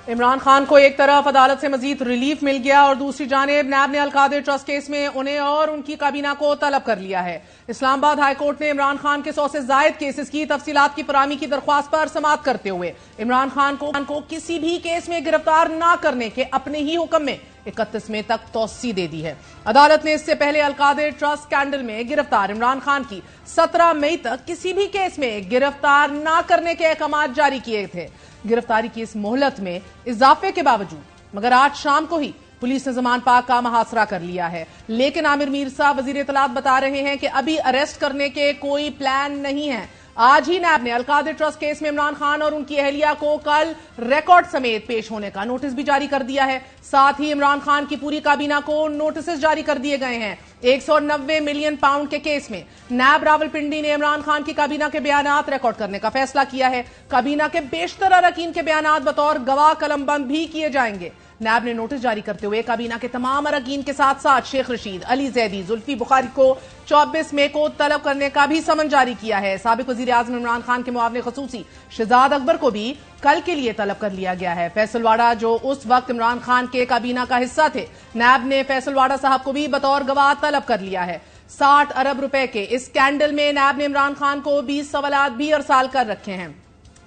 عمران خان کو ایک طرف عدالت سے مزید ریلیف مل گیا اور دوسری جانب نیب نے القادر ٹرسٹ کیس میں انہیں اور ان کی کابینہ کو طلب کر لیا ہے۔ اسلام آباد ہائی کورٹ نے عمران خان کے 100 سے زائد کیسز کی تفصیلات کی فراہمی کی درخواست پر سماعت کرتے ہوئے عمران خان کو کسی بھی کیس میں گرفتار نہ کرنے کے اپنے ہی حکم میں 31 مئی تک توسیع دے دی ہے۔ عدالت نے اس سے پہلے القادر ٹرسٹ اسکینڈل میں گرفتار عمران خان کی 17 مئی تک کسی بھی کیس میں گرفتار نہ کرنے کے احکامات جاری کیے تھے۔ گرفتاری کی اس مہلت میں اضافے کے باوجود مگر آج شام کو ہی پولیس نے زمان پاک کا محاصرہ کر لیا ہے، لیکن عامر میر صاحب وزیر اطلاعات بتا رہے ہیں کہ ابھی اریسٹ کرنے کے کوئی پلان نہیں ہے۔ آج ہی نیب نے القادر ٹرسٹ کیس میں عمران خان اور ان کی اہلیہ کو کل ریکارڈ سمیت پیش ہونے کا نوٹس بھی جاری کر دیا ہے۔ ساتھ ہی عمران خان کی پوری کابینہ کو نوٹسز جاری کر دیے گئے ہیں۔ 190 ملین پاؤنڈ کے کیس میں نیب راولپنڈی نے عمران خان کی کابینہ کے بیانات ریکارڈ کرنے کا فیصلہ کیا ہے۔ کابینہ کے بیشتر اراکین کے بیانات بطور گواہ قلم بند بھی کیے جائیں گے۔ نیب نے نوٹس جاری کرتے ہوئے کابینہ کے تمام اراکین کے ساتھ ساتھ شیخ رشید، علی زیدی، زلفی بخاری کو 24 مئی کو طلب کرنے کا بھی سمن جاری کیا ہے۔ سابق وزیر اعظم عمران خان کے معاون خصوصی شہزاد اکبر کو بھی کل کے لیے طلب کر لیا گیا ہے۔ فیصل واڑہ جو اس وقت عمران خان کے کابینہ کا حصہ تھے، نیب نے فیصل واڑہ صاحب کو بھی بطور گواہ طلب کر لیا ہے۔ 60 ارب روپے کے اس اسکینڈل میں نیب نے عمران خان کو 20 سوالات بھی ارسال کر رکھے ہیں۔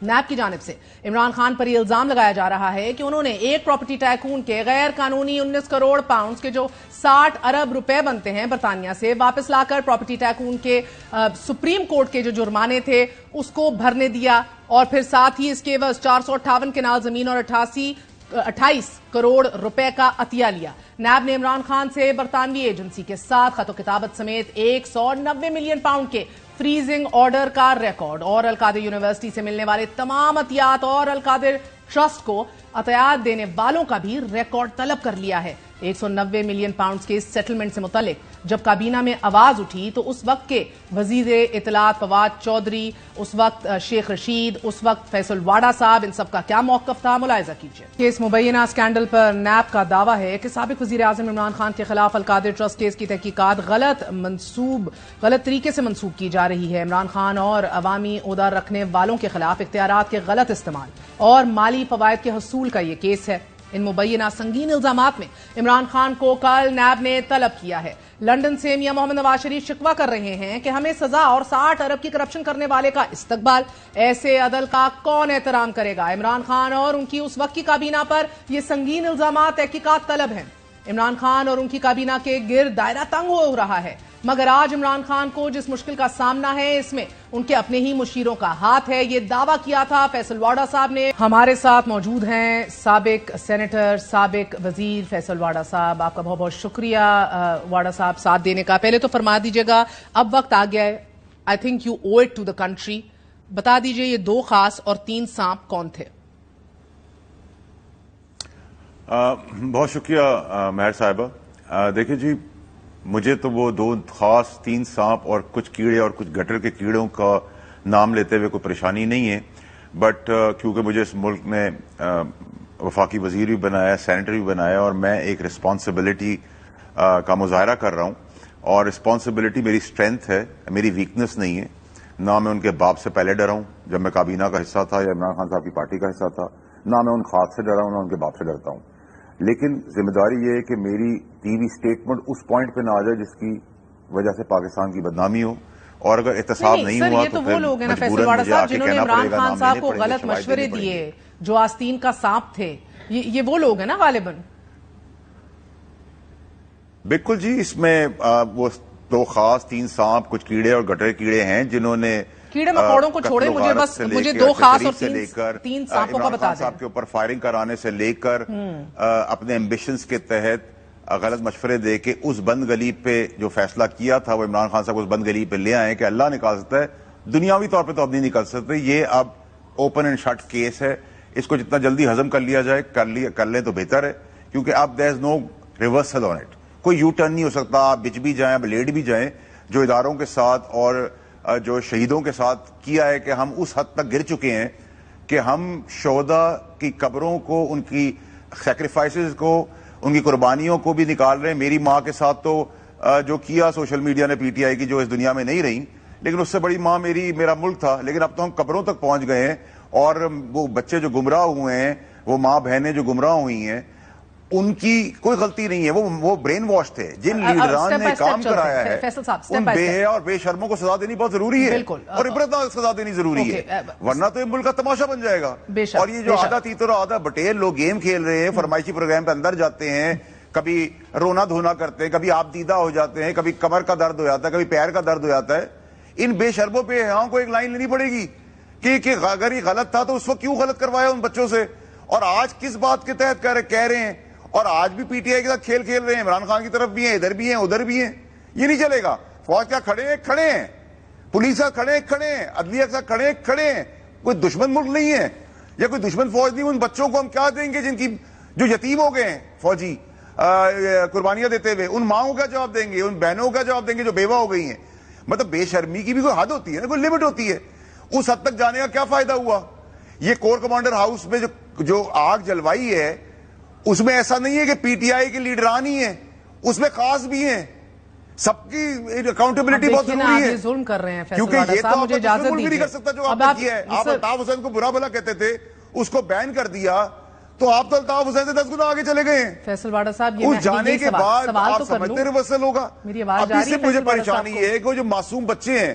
نیب کی جانب سے عمران خان پر یہ الزام لگایا جا رہا ہے کہ انہوں نے ایک پراپرٹی ٹائکون کے غیر قانونی 19 کروڑ پاؤنڈز کے جو 60 ارب روپے بنتے ہیں برطانیہ سے واپس لا کر پراپرٹی ٹائکون کے سپریم کورٹ کے جو جرمانے تھے اس کو بھرنے دیا، اور پھر ساتھ ہی اس کے عوض 458 کنال زمین اور 28 کروڑ روپے کا عطیہ لیا۔ نیب نے عمران خان سے برطانوی ایجنسی کے ساتھ خط و کتابت سمیت 190 ملین پاؤنڈ کے فریزنگ آرڈر کا ریکارڈ اور القادر یونیورسٹی سے ملنے والے تمام عطیات اور القادر ٹرسٹ کو عطیات دینے والوں کا بھی ریکارڈ طلب کر لیا ہے۔ 190 ملین پاؤنڈز کے سیٹلمنٹ سے متعلق جب کابینہ میں آواز اٹھی تو اس وقت کے وزیر اطلاعات فواد چودھری، اس وقت شیخ رشید، اس وقت فیصل واڑہ صاحب، ان سب کا کیا موقف تھا، ملاحظہ کیجیے۔ کیس مبینہ اسکینڈل پر نیب کا دعویٰ ہے کہ سابق وزیر اعظم عمران خان کے خلاف القادر ٹرسٹ کیس کی تحقیقات غلط طریقے سے منسوب کی جا رہی ہے۔ عمران خان اور عوامی عہدہ رکھنے والوں کے خلاف اختیارات کے غلط استعمال اور مالی فوائد کے حصول کا یہ کیس ہے۔ ان مبینہ سنگین الزامات میں عمران خان کو کل نیب نے طلب کیا ہے۔ لندن سے میاں محمد نواز شریف شکوہ کر رہے ہیں کہ ہمیں سزا اور 60 ارب کی کرپشن کرنے والے کا استقبال، ایسے عدل کا کون احترام کرے گا؟ عمران خان اور ان کی اس وقت کی کابینہ پر یہ سنگین الزامات تحقیقات طلب ہیں۔ عمران خان اور ان کی کابینہ کے گرد دائرہ تنگ ہو رہا ہے، مگر آج عمران خان کو جس مشکل کا سامنا ہے اس میں ان کے اپنے ہی مشیروں کا ہاتھ ہے، یہ دعویٰ کیا تھا فیصل واڑہ صاحب نے۔ ہمارے ساتھ موجود ہیں سابق سینیٹر، سابق وزیر فیصل واڑہ صاحب۔ آپ کا بہت بہت شکریہ واڑہ صاحب ساتھ دینے کا۔ پہلے تو فرما دیجیے گا، اب وقت آ گیا ہے، I think you owe it to the country, بتا دیجیے یہ 2 خاص اور 3 سانپ کون تھے؟ بہت شکریہ مہر صاحبہ۔ دیکھیں جی، مجھے تو وہ 2 خاص 3 سانپ اور کچھ کیڑے اور کچھ گٹر کے کیڑوں کا نام لیتے ہوئے کوئی پریشانی نہیں ہے، بٹ کیونکہ مجھے اس ملک میں وفاقی وزیر بھی بنایا، سینیٹر بھی بنایا، اور میں ایک رسپانسبلٹی کا مظاہرہ کر رہا ہوں، اور رسپانسبلٹی میری اسٹرینتھ ہے، میری ویکنس نہیں ہے۔ نہ میں ان کے باپ سے پہلے ڈرا ہوں جب میں کابینہ کا حصہ تھا یا عمران خان صاحب کی پارٹی کا حصہ تھا، نہ میں ان خاص سے ڈرا ہوں، نہ ان کے باپ سے ڈرتا ہوں، لیکن ذمہ داری یہ ہے کہ میری ٹی وی اسٹیٹمنٹ اس پوائنٹ پہ نہ آ جائے جس کی وجہ سے پاکستان کی بدنامی ہو، اور اگر احتساب نہیں ہوا تو وہ لوگ ہیں نا فیصل واڑہ صاحب جنہوں نے عمران خان صاحب کو غلط مشورے دیے، جو آستین کا سانپ تھے، یہ وہ لوگ ہیں نا غالباً۔ بالکل جی، اس میں وہ 2 خاص 3 سانپ، کچھ کیڑے اور گٹر کیڑے ہیں جنہوں نے کیڑے مکوڑوں کو چھوڑے، مجھے 2 خاص اور 3 سانپوں کا بتا دیں۔ صاحب کے اوپر فائرنگ کرانے سے لے کر اپنے ایمبیشنز کے تحت غلط مشورے دے کے اس بند گلی پہ جو فیصلہ کیا تھا، وہ عمران خان صاحب اس بند گلی پہ لے آئے کہ اللہ نکال سکتا ہے، دنیاوی طور پہ تو اب نہیں نکل سکتے۔ یہ اب اوپن اینڈ شٹ کیس ہے، اس کو جتنا جلدی ہضم کر لیا جائے کر لیں تو بہتر ہے، کیونکہ اب دیر از نو ریورسل آن اٹ، کوئی یو ٹرن نہیں ہو سکتا۔ آپ بچ بھی جائیں، آپ لیٹ بھی جائیں، جو اداروں کے ساتھ اور جو شہیدوں کے ساتھ کیا ہے کہ ہم اس حد تک گر چکے ہیں کہ ہم شہداء کی قبروں کو، ان کی سیکریفائسز کو، ان کی قربانیوں کو بھی نکال رہے ہیں۔ میری ماں کے ساتھ تو جو کیا سوشل میڈیا نے، پی ٹی آئی کی، جو اس دنیا میں نہیں رہی، لیکن اس سے بڑی ماں میرا ملک تھا، لیکن اب تو ہم قبروں تک پہنچ گئے ہیں، اور وہ بچے جو گمراہ ہوئے ہیں وہ ماں بہنیں جو گمراہ ہوئی ہیں ان کی کوئی غلطی نہیں ہے, وہ برین واش تھے. جن لیڈران نے کام کرایا ہے ان بے حیا اور بے شرموں کو سزا دینی بہت ضروری ہے, اور عبرتناک سزا دینی ضروری ہے, ورنہ تو یہ ملک کا تماشا بن جائے گا. اور یہ جو آدھا تیتر اور آدھا بٹیر لوگ گیم کھیل رہے ہیں, فرمائشی پروگرام پہ اندر جاتے ہیں, کبھی رونا دھونا کرتے ہیں, کبھی آپ دیدہ ہو جاتے ہیں, کبھی کمر کا درد ہو جاتا ہے, کبھی پیر کا درد ہو جاتا ہے. ان بے شرموں پہ حیاؤں کو ایک لائن لینی پڑے گی کہ اگر یہ غلط تھا تو اس وقت کیوں غلط کروایا ان بچوں سے, اور آج کس بات کے تحت کہہ رہے ہیں, اور آج بھی پی ٹی آئی کے ساتھ کھیل رہے ہیں, عمران خان کی طرف بھی ہیں, ادھر بھی ہیں, ادھر بھی ہیں. یہ نہیں چلے گا. فوج کیا کھڑے ہیں, پولیس کا کھڑے ہیں, عدلیہ کے ساتھ کھڑے ہیں. کوئی دشمن ملک نہیں ہے یا کوئی دشمن فوج نہیں. ان بچوں کو ہم کیا دیں گے جن کی جو یتیم ہو گئے ہیں فوجی قربانیاں دیتے ہوئے, ان ماؤں کا جواب دیں گے, ان بہنوں کا جواب دیں گے جو بیوہ ہو گئی ہیں. مطلب بے شرمی کی بھی کوئی حد ہوتی ہے نا, کوئی لمٹ ہوتی ہے. اس حد تک جانے کا کیا فائدہ ہوا؟ یہ کور کمانڈر ہاؤس میں جو آگ جلوائی ہے اس میں ایسا نہیں ہے کہ پی ٹی آئی کے لیڈران ہی ہیں, اس میں خاص بھی ہیں. سب کی اکاؤنٹیبلٹی بہت ضروری ہے, ظلم کر رہے ہیں. کیونکہ یہ تو آپ دشمن ملک نہیں کر سکتا جو آپ نے کیا ہے. آپ الطاف حسین کو برا بھلا کہتے تھے, اس کو بین کر دیا, تو آپ تو الطاف حسین سے 10 گنا آگے چلے گئے ہیں. فیصل واڈا صاحب, اس جانے کے بعد آپ سمجھتے ریورسل ہوگا. ابھی سے مجھے پریشانی ہے کہ وہ جو معصوم بچے ہیں,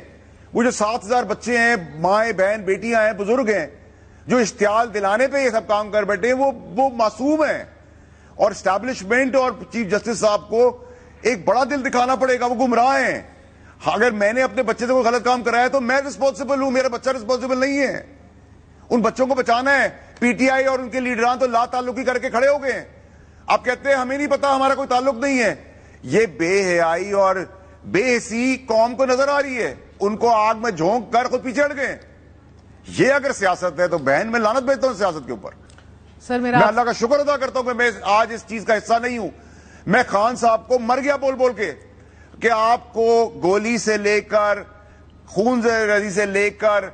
وہ جو 7,000 بچے ہیں, مائیں بہن بیٹیاں ہیں, بزرگ ہیں, جو اشتعال دلانے پہ یہ سب کام کر بیٹھے ہیں, وہ معصوم ہیں. اور اسٹیبلشمنٹ اور چیف جسٹس صاحب کو ایک بڑا دل دکھانا پڑے گا, وہ گمراہ ہیں. اگر میں نے اپنے بچے سے کوئی غلط کام کرایا تو میں رسپانسبل ہوں, میرا بچہ رسپانسبل نہیں ہے. ان بچوں کو بچانا ہے. پی ٹی آئی اور ان کے لیڈران تو لا تعلقی کر کے کھڑے ہو گئے ہیں. آپ کہتے ہیں ہمیں نہیں پتا, ہمارا کوئی تعلق نہیں ہے. یہ بے حیائی اور بے حسی قوم کو نظر آ رہی ہے. ان کو آگ میں جھونک کر خود پیچھے ہٹ گئے. یہ اگر سیاست ہے تو بہن میں لعنت بھیجتا ہوں سیاست کے اوپر. میں اللہ کا شکر ادا کرتا ہوں کہ میں آج اس چیز کا حصہ نہیں ہوں. میں خان صاحب کو مر گیا بول کے کہ آپ کو گولی سے لے کر, خون ریزی سے لے کر,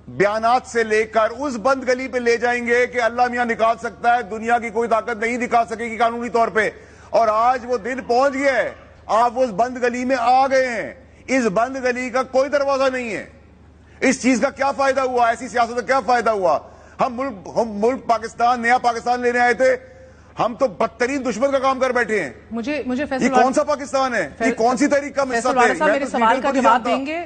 بیانات سے لے کر اس بند گلی پہ لے جائیں گے کہ اللہ میاں نکال سکتا ہے, دنیا کی کوئی طاقت نہیں نکال سکے گی قانونی طور پہ. اور آج وہ دن پہنچ گیا ہے, آپ اس بند گلی میں آ گئے ہیں. اس بند گلی کا کوئی دروازہ نہیں ہے. اس چیز کا کیا فائدہ ہوا, ایسی سیاست کا کیا فائدہ ہوا؟ ہم ملک پاکستان, نیا پاکستان لینے آئے تھے, ہم تو بدترین دشمن کا کام کر بیٹھے ہیں. مجھے یہ کون سا پاکستان ہے؟ یہ کون سی تحریک کا حصہ تھے؟ میرے سوال کا جواب دیں گے.